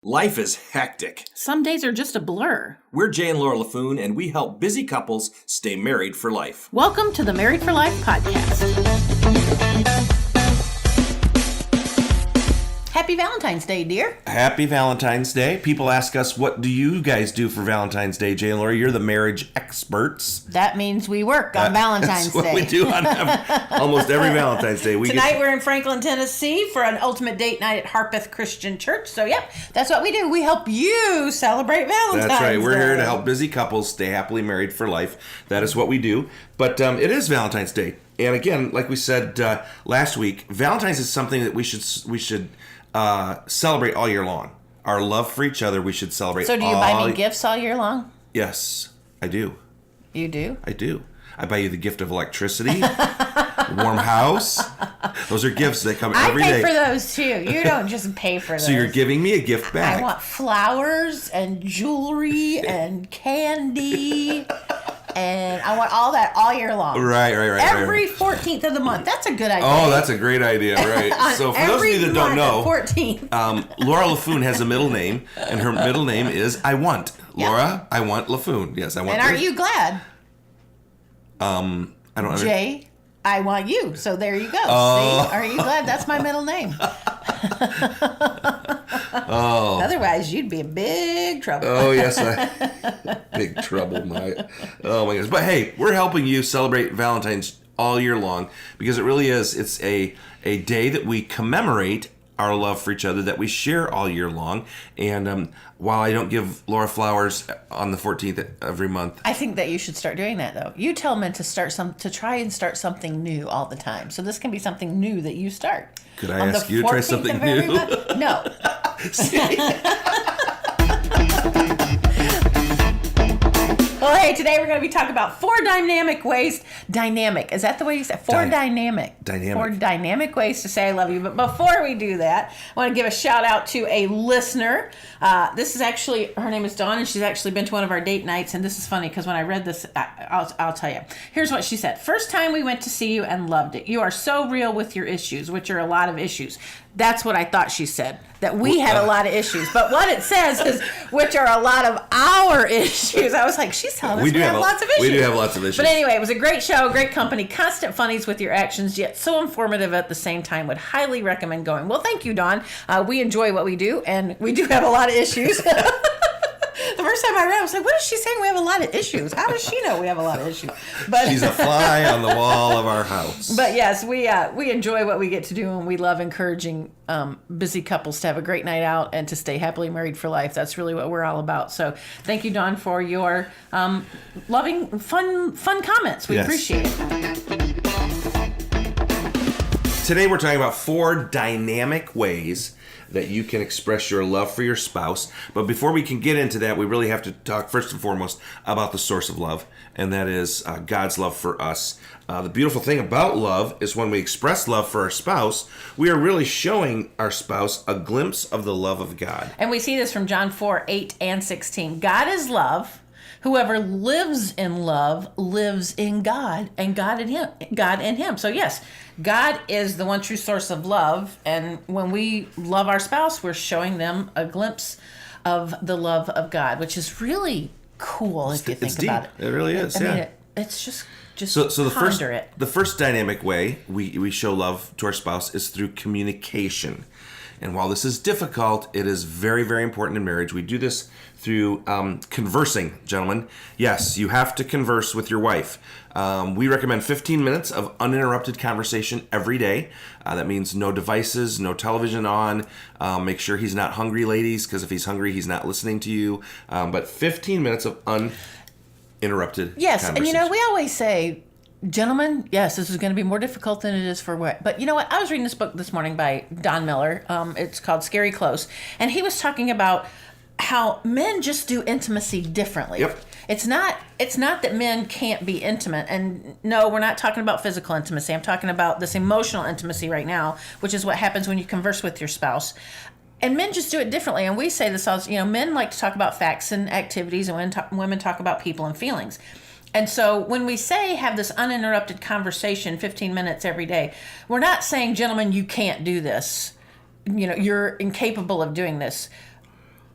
Life is hectic. Some days are just a blur. We're Jay and Laura LaFoon, and we help busy couples stay married for life. Welcome to the Married for Life podcast. Happy Valentine's Day, dear. Happy Valentine's Day. People ask us, what do you guys do for Valentine's Day? Jay and Laura, you're the marriage experts. That means we work on Valentine's Day. That's what we do on almost every Valentine's Day. Tonight we're in Franklin, Tennessee for an ultimate date night at Harpeth Christian Church. So, yep, that's what we do. We help you celebrate Valentine's Day. That's right. We're here to help busy couples stay happily married for life. That is what we do. But it is Valentine's Day. And again, like we said last week, Valentine's is something that we should celebrate all year long. Our love for each other, we should celebrate. So do you buy me gifts all year long? Yes, I do. You do? I do. I buy you the gift of electricity, warm house. Those are gifts that come every day. I pay for those too. You don't just pay for those. So you're giving me a gift back. I want flowers and jewelry and candy. And I want all that all year long. Right. Every 14th of the month. That's a good idea. Oh, that's a great idea, right. So for those of you that don't know, 14th. Laura LaFoon has a middle name, and her middle name is I Want. Yep. Laura, I Want LaFoon. Yes, I want. And aren't you glad? I don't know. Jay, I want you. So there you go. See? Are you glad that's my middle name? Oh. Otherwise, you'd be in big trouble. Oh, yes. Big trouble, oh my goodness. But hey, we're helping you celebrate Valentine's all year long because it really is. It's a day that we commemorate our love for each other, that we share all year long. And while I don't give Laura flowers on the 14th every month, I think that you should start doing that, though. You tell men to try and start something new all the time. So this can be something new that you start. Could I ask you to try something new? No. Well, hey, today we're going to be talking about 4 dynamic ways. Dynamic. Is that the way you say it? 4 dynamic. 4 dynamic ways to say I love you. But before we do that, I want to give a shout out to a listener. This is actually, her name is Dawn, and she's actually been to one of our date nights. And this is funny because when I read this, I'll tell you. Here's what she said. First time we went to see you and loved it. You are so real with your issues, which are a lot of issues. That's what I thought she said, that we had a lot of issues. But what it says is, which are a lot of our issues. I was like, she's telling us we have lots of issues. We do have lots of issues. But anyway, it was a great show, great company, constant funnies with your actions, yet so informative at the same time. Would highly recommend going. Well, thank you, Dawn. We enjoy what we do, and we do have a lot of issues. The first time I read it, I was like, what is she saying? We have a lot of issues. How does she know we have a lot of issues? But she's a fly on the wall of our house. But yes, we enjoy what we get to do, and we love encouraging busy couples to have a great night out and to stay happily married for life. That's really what we're all about. So thank you, Dawn, for your loving, fun comments. We appreciate it. Today we're talking about 4 dynamic ways that you can express your love for your spouse. But before we can get into that, we really have to talk first and foremost about the source of love, and that is God's love for us. The beautiful thing about love is when we express love for our spouse, we are really showing our spouse a glimpse of the love of God. And we see this from John 4:8 and 16. God is love. Whoever lives in love lives in God, and God in him. So yes, God is the one true source of love, and when we love our spouse, we're showing them a glimpse of the love of God, which is really cool if you think about it. It really is. I mean, it's just so the first dynamic way we show love to our spouse is through communication. And while this is difficult, it is very, very important in marriage. We do this through conversing, gentlemen. Yes, you have to converse with your wife. We recommend 15 minutes of uninterrupted conversation every day. That means no devices, no television on. Make sure he's not hungry, ladies, because if he's hungry, he's not listening to you. But 15 minutes of uninterrupted conversation. And we always say, gentlemen, yes, this is going to be more difficult than it is for what. But you know what? I was reading this book this morning by Don Miller. It's called Scary Close. And he was talking about how men just do intimacy differently. Yep. It's not that men can't be intimate. And no, we're not talking about physical intimacy. I'm talking about this emotional intimacy right now, which is what happens when you converse with your spouse. And men just do it differently. And we say this all, men like to talk about facts and activities, and women talk about people and feelings. And so when we say have this uninterrupted conversation 15 minutes every day, we're not saying, gentlemen, you can't do this. You're incapable of doing this.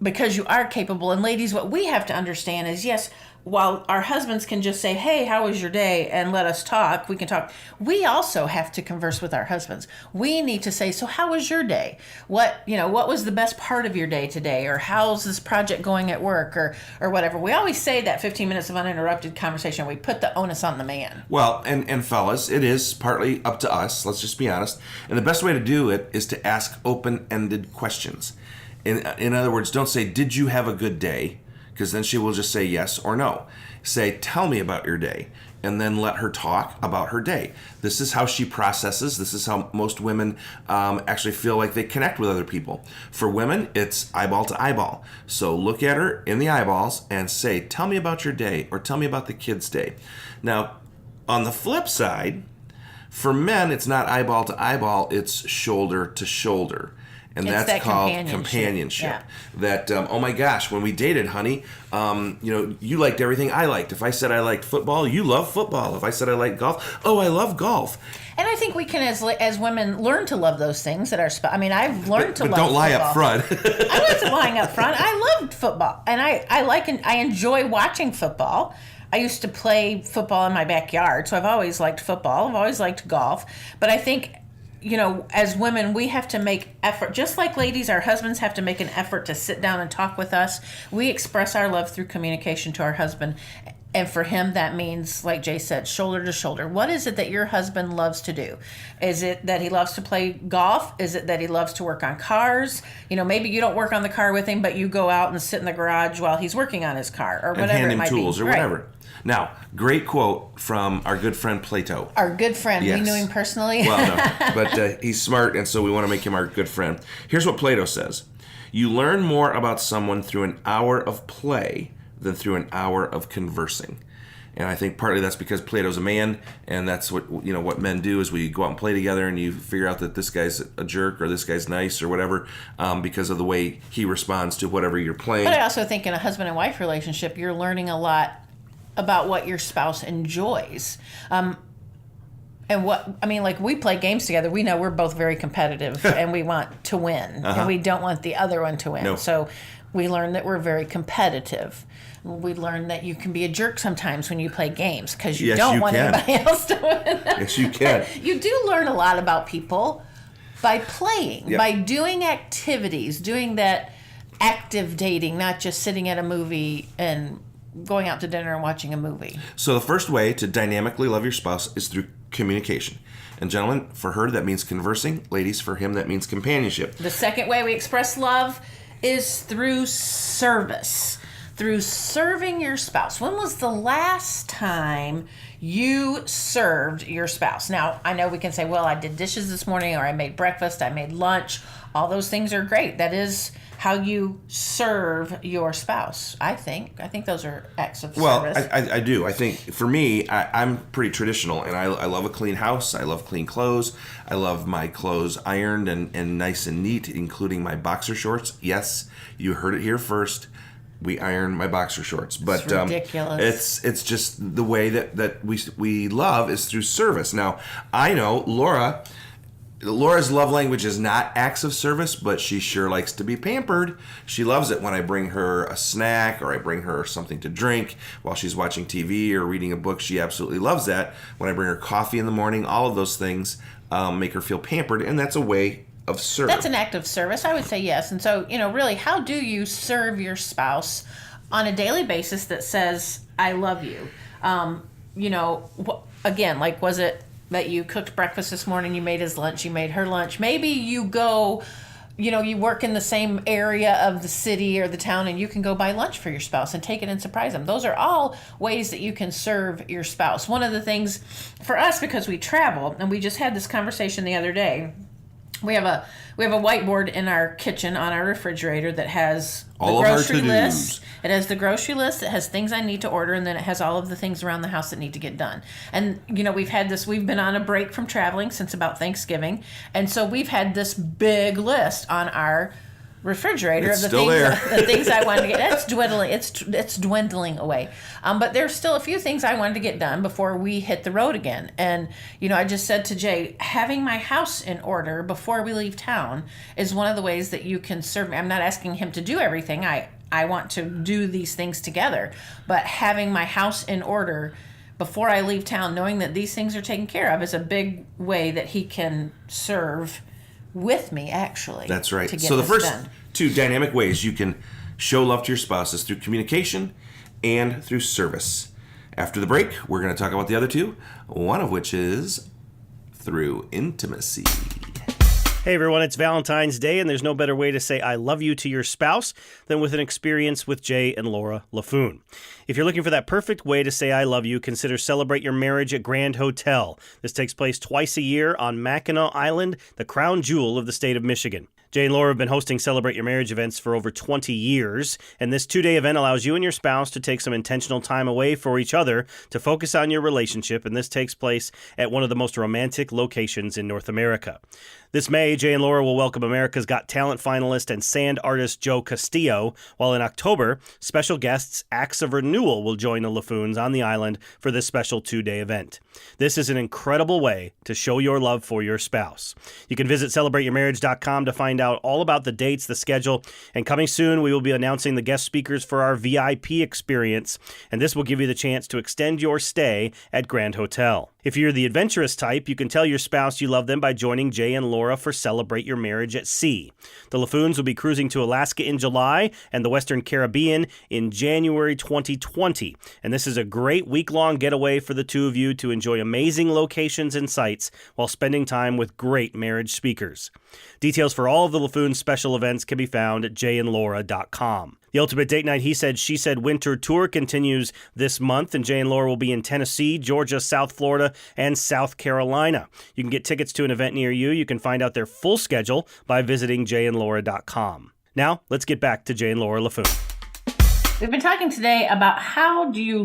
because you are capable. And ladies, what we have to understand is, yes, while our husbands can just say, hey, how was your day? And let us talk, we can talk. We also have to converse with our husbands. We need to say, so how was your day? What was the best part of your day today? Or how's this project going at work, or whatever. We always say that 15 minutes of uninterrupted conversation, we put the onus on the man. Well, and fellas, it is partly up to us. Let's just be honest. And the best way to do it is to ask open-ended questions. In other words, don't say, did you have a good day? Because then she will just say yes or no. Say, tell me about your day, and then let her talk about her day. This is how she processes. This is how most women actually feel like they connect with other people. For women, it's eyeball to eyeball. So look at her in the eyeballs and say, tell me about your day, or tell me about the kid's day. Now, on the flip side, for men, it's not eyeball to eyeball, it's shoulder to shoulder. And it's that's that called companionship. Yeah. That, oh my gosh, when we dated, honey, you liked everything I liked. If I said I liked football, you love football. If I said I liked golf, oh, I love golf. And I think we can, as women, learn to love those things that are. I've learned to love. But don't lie football. up front. I wasn't lying up front. I loved football, and I enjoy watching football. I used to play football in my backyard, so I've always liked football. I've always liked golf, but I think, as women, we have to make effort. Just like ladies, our husbands have to make an effort to sit down and talk with us. We express our love through communication to our husband. And for him, that means, like Jay said, shoulder to shoulder. What is it that your husband loves to do? Is it that he loves to play golf? Is it that he loves to work on cars? Maybe you don't work on the car with him, but you go out and sit in the garage while he's working on his car, or whatever and hand it him might tools be. or whatever. Now, great quote from our good friend Plato. Our good friend. Yes. We knew him personally. Well, no, but he's smart, and so we want to make him our good friend. Here's what Plato says. You learn more about someone through an hour of play than through an hour of conversing. And I think partly that's because Plato's a man, and that's what men do is we go out and play together, and you figure out that this guy's a jerk or this guy's nice or whatever because of the way he responds to whatever you're playing. But I also think in a husband and wife relationship, you're learning a lot about what your spouse enjoys. And we play games together. We know we're both very competitive and we want to win, and we don't want the other one to win. No. So we learn that we're very competitive. We learn that you can be a jerk sometimes when you play games because you don't want anybody else to win. Yes, you can. You do learn a lot about people by playing, by doing activities, doing that active dating, not just sitting at a movie and going out to dinner and watching a movie. So the first way to dynamically love your spouse is through communication. And gentlemen, for her, that means conversing. Ladies, for him, that means companionship. The second way we express love is through service. Through serving your spouse. When was the last time you served your spouse? Now, I know we can say, well, I did dishes this morning, or I made breakfast, I made lunch. All those things are great. That is how you serve your spouse, I think. I think those are acts of service. Well, I do. I think for me, I'm pretty traditional, and I love a clean house. I love clean clothes. I love my clothes ironed and nice and neat, including my boxer shorts. Yes, you heard it here first. We iron my boxer shorts, but it's ridiculous. It's just the way that we love is through service. Now, I know Laura's love language is not acts of service, but she sure likes to be pampered. She loves it when I bring her a snack or I bring her something to drink while she's watching TV or reading a book. She absolutely loves that. When I bring her coffee in the morning, all of those things make her feel pampered, and that's a way of service. That's an act of service. I would say yes. And so, really, how do you serve your spouse on a daily basis that says, I love you? Again, like, was it that you cooked breakfast this morning, you made his lunch, you made her lunch? Maybe you go, you work in the same area of the city or the town, and you can go buy lunch for your spouse and take it and surprise them. Those are all ways that you can serve your spouse. One of the things for us, because we travel, and we just had this conversation the other day, we have a whiteboard in our kitchen on our refrigerator that has all the of our grocery to-dos. list. It has the grocery list. It has things I need to order, and then it has all of the things around the house that need to get done. And we've been on a break from traveling since about Thanksgiving, and so we've had this big list on our refrigerator It's of the still things, there. the things I wanted to get. That's dwindling. It's dwindling away. But there's still a few things I wanted to get done before we hit the road again. And I just said to Jay, having my house in order before we leave town is one of the ways that you can serve me. I'm not asking him to do everything. I want to do these things together, but having my house in order before I leave town, knowing that these things are taken care of, is a big way that he can serve with me, actually. That's right. To get So the this first done. 2 dynamic ways you can show love to your spouse is through communication and through service. After the break, we're going to talk about the other 2, one of which is through intimacy. Hey everyone, it's Valentine's Day, and there's no better way to say I love you to your spouse than with an experience with Jay and Laura LaFoon. If you're looking for that perfect way to say I love you, consider Celebrate Your Marriage at Grand Hotel. This takes place twice a year on Mackinac Island, the crown jewel of the state of Michigan. Jay and Laura have been hosting Celebrate Your Marriage events for over 20 years, and this 2-day event allows you and your spouse to take some intentional time away for each other to focus on your relationship, and this takes place at one of the most romantic locations in North America. This May, Jay and Laura will welcome America's Got Talent finalist and sand artist Joe Castillo, while in October, special guests Acts of Renewal will join the LaFoons on the island for this special 2-day event. This is an incredible way to show your love for your spouse. You can visit celebrateyourmarriage.com to find out all about the dates, the schedule, and coming soon, we will be announcing the guest speakers for our VIP experience, and this will give you the chance to extend your stay at Grand Hotel. If you're the adventurous type, you can tell your spouse you love them by joining Jay and Laura for Celebrate Your Marriage at Sea. The LaFoons will be cruising to Alaska in July and the Western Caribbean in January 2020. And this is a great week-long getaway for the 2 of you to enjoy amazing locations and sights while spending time with great marriage speakers. Details for all of the LaFoon special events can be found at jayandlaura.com. The Ultimate Date Night He Said, She Said Winter Tour continues this month, and Jay and Laura will be in Tennessee, Georgia, South Florida, and South Carolina. You can get tickets to an event near you. You can find out their full schedule by visiting jayandlaura.com. Now, let's get back to Jay and Laura LaFoon. We've been talking today about how do you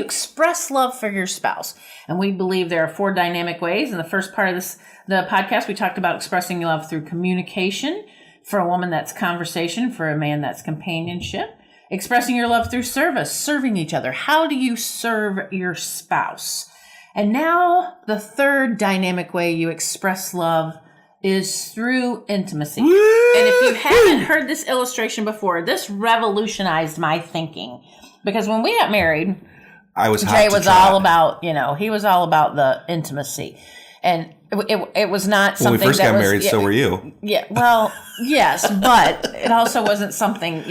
express love for your spouse? And we believe there are 4 dynamic ways. In the first part of the podcast, we talked about expressing love through communication. For a woman, that's conversation. For a man, that's companionship. Expressing your love through service, serving each other. How do you serve your spouse? And now the third dynamic way you express love is through intimacy. Woo! And if you haven't heard this illustration before, this revolutionized my thinking. Because when we got married, Jay was all about, he was all about the intimacy. And it was not something when we first got married, so were you. Yeah, well, yes, but it also wasn't something,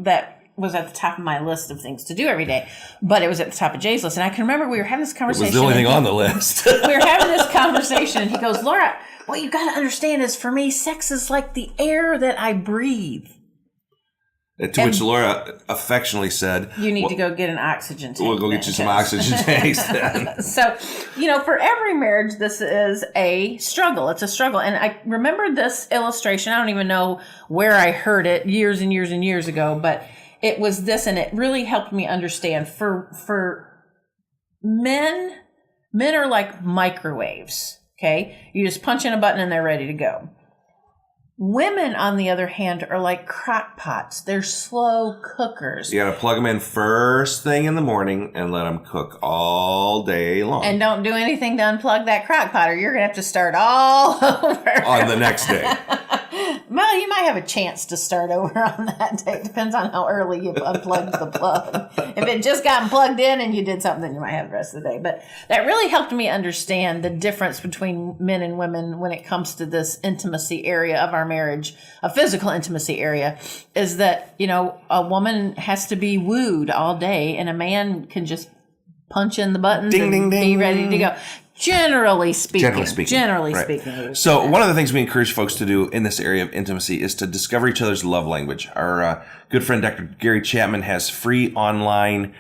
that was at the top of my list of things to do every day. But it was at the top of Jay's list. And I can remember we were having this conversation. It was the only thing on the list. We were having this conversation, and he goes, Laura, what you got to understand is, for me, sex is like the air that I breathe. To which Laura affectionately said, you need to go get an oxygen tank. We'll go get you some oxygen tanks then. So, for every marriage, this is a struggle. It's a struggle. And I remember this illustration. I don't even know where I heard it years and years and years ago, but it was this, and it really helped me understand. For men are like microwaves, okay? You just punch in a button and they're ready to go. Women, on the other hand, are like crock pots. They're slow cookers. You got to plug them in first thing in the morning and let them cook all day long. And don't do anything to unplug that crock pot, or you're going to have to start all over. On the next day. Well, you might have a chance to start over on that day. It depends on how early you unplugged the plug. If it just got plugged in and you did something, then you might have the rest of the day. But that really helped me understand the difference between men and women when it comes to this intimacy area of our marriage, a physical intimacy area, is that, a woman has to be wooed all day, and a man can just punch in the buttons and be ready to go. Generally speaking. Right. So one of the things we encourage folks to do in this area of intimacy is to discover each other's love language. Our good friend Dr. Gary Chapman has free online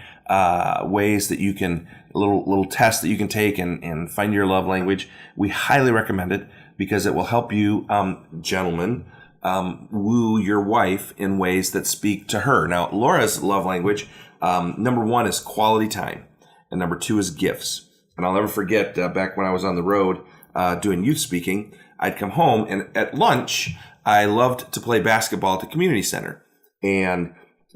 ways that you can, little tests that you can take and find your love language. We highly recommend it because it will help you, gentlemen, woo your wife in ways that speak to her. Now, Laura's love language, number 1 is quality time, and number 2 is gifts. And I'll never forget, back when I was on the road doing youth speaking, I'd come home, and at lunch, I loved to play basketball at the community center. And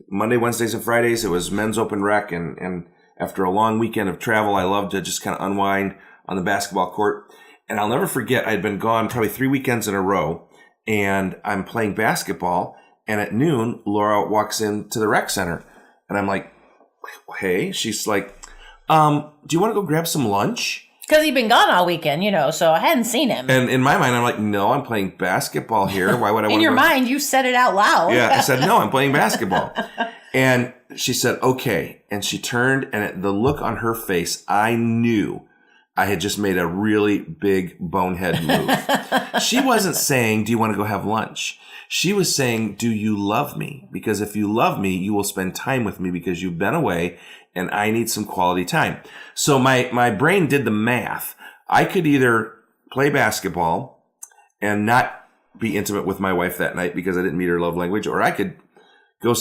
Monday, Wednesdays, and Fridays, it was men's open rec. And after a long weekend of travel, I loved to just kind of unwind on the basketball court. And I'll never forget, I'd been gone probably 3 weekends in a row, and I'm playing basketball. And at noon, Laura walks into the rec center, and I'm like, hey, she's like, do you want to go grab some lunch? Because he'd been gone all weekend, so I hadn't seen him. And in my mind, I'm like, no, I'm playing basketball here. Why would I want to In your mind, you said it out loud. Yeah, I said, no, I'm playing basketball. And she said, okay. And she turned, and at the look on her face, I knew I had just made a really big bonehead move. She wasn't saying, do you want to go have lunch? She was saying, do you love me? Because if you love me, you will spend time with me because you've been away and I need some quality time. So my brain did the math. I could either play basketball and not be intimate with my wife that night because I didn't meet her love language, or I could go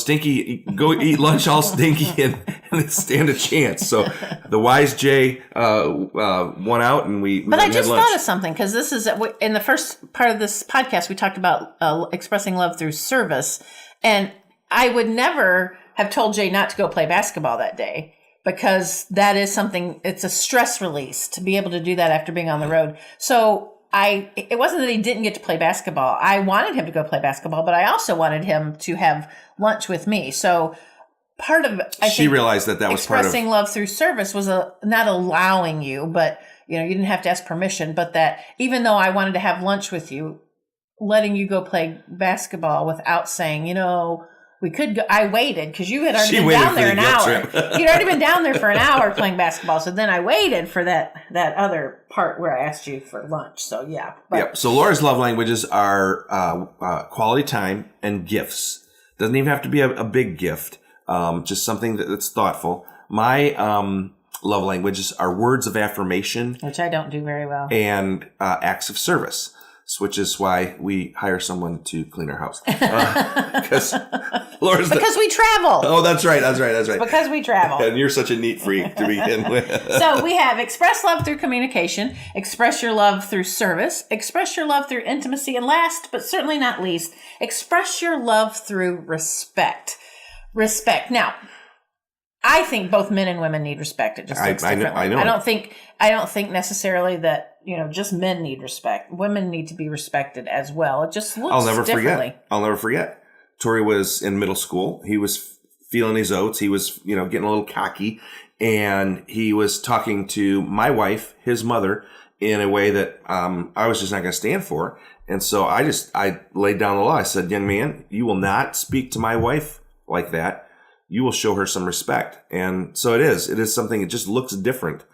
eat lunch all stinky and stand a chance. So the wise Jay won out, and we But I just had lunch. thought of something, because this is in the first part of this podcast, we talked about expressing love through service. And I would never have told Jay not to go play basketball that day, because that is something, it's a stress release to be able to do that after being on the road. So it wasn't that he didn't get to play basketball. I wanted him to go play basketball, but I also wanted him to have lunch with me. So part of, I She think, realized that was part of expressing love through service was not allowing you, but you didn't have to ask permission, but that even though I wanted to have lunch with you, letting you go play basketball without saying, we could go. I waited because you had already been down there an hour. You'd already been down there for an hour playing basketball. So then I waited for that other part where I asked you for lunch. So yeah. Yep. So Laura's love languages are quality time and gifts. Doesn't even have to be a big gift. Just something that's thoughtful. My love languages are words of affirmation, which I don't do very well, and acts of service. Which is why we hire someone to clean our house. Because Laura's because we travel. Oh, that's right. Because we travel. And you're such a neat freak to begin with. So we have express love through communication, express your love through service, express your love through intimacy, and last but certainly not least, express your love through respect. Respect. Now, I think both men and women need respect. It just looks differently. I know. I don't think necessarily that just men need respect. Women need to be respected as well. It just looks differently. I'll never forget. Tori was in middle school. He was feeling his oats. He was getting a little cocky, and he was talking to my wife, his mother, in a way that I was just not going to stand for. And so I laid down the law. I said, young man, you will not speak to my wife like that. You will show her some respect. And so it is something, it just looks different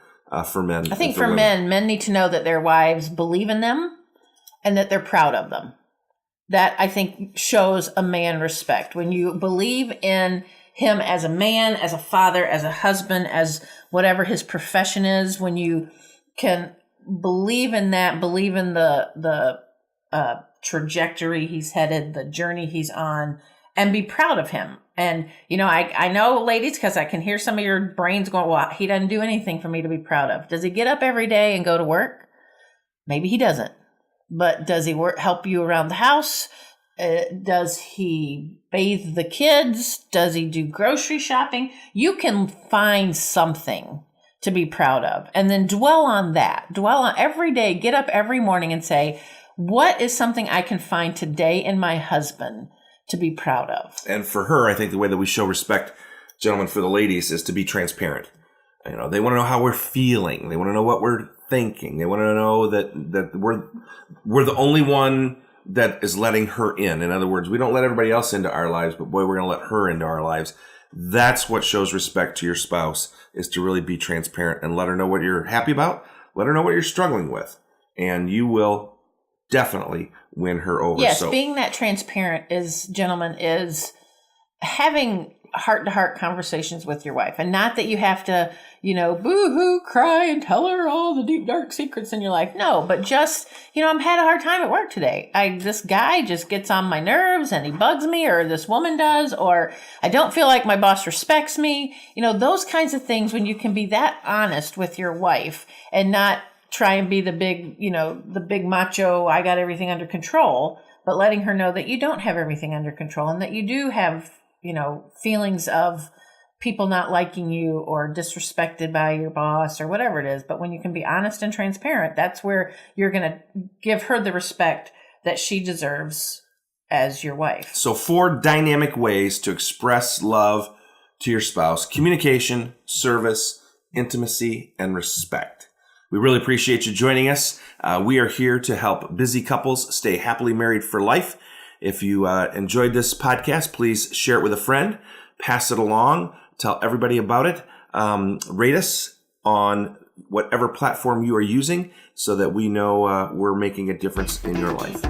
for men. I think for men need to know that their wives believe in them and that they're proud of them. That, I think, shows a man respect. When you believe in him as a man, as a father, as a husband, as whatever his profession is, when you can believe in that, believe in the trajectory he's headed, the journey he's on, and be proud of him. And, I know, ladies, because I can hear some of your brains going, well, he doesn't do anything for me to be proud of. Does he get up every day and go to work? Maybe he doesn't. But does he help you around the house? Does he bathe the kids? Does he do grocery shopping? You can find something to be proud of. And then dwell on that. Dwell on every day. Get up every morning and say, what is something I can find today in my husband to be proud of? And for her, I think the way that we show respect, gentlemen, for the ladies, is to be transparent. They want to know how we're feeling. They want to know what we're thinking. They want to know that we're the only one that is letting her in. In other words, we don't let everybody else into our lives, but boy, we're going to let her into our lives. That's what shows respect to your spouse, is to really be transparent and let her know what you're happy about. Let her know what you're struggling with. And you will definitely win her over. Yes, being that transparent is having heart-to-heart conversations with your wife. And not that you have to, boo-hoo, cry and tell her all the deep, dark secrets in your life. No, but just, I've had a hard time at work today. This guy just gets on my nerves and he bugs me, or this woman does, or I don't feel like my boss respects me. Those kinds of things, when you can be that honest with your wife and not try and be the big macho, I got everything under control. but letting her know that you don't have everything under control and that you do have, feelings of people not liking you or disrespected by your boss or whatever it is. But when you can be honest and transparent, that's where you're going to give her the respect that she deserves as your wife. So 4 dynamic ways to express love to your spouse: communication, service, intimacy, and respect. We really appreciate you joining us. We are here to help busy couples stay happily married for life. If you enjoyed this podcast, please share it with a friend, pass it along, tell everybody about it. Rate us on whatever platform you are using so that we know we're making a difference in your life.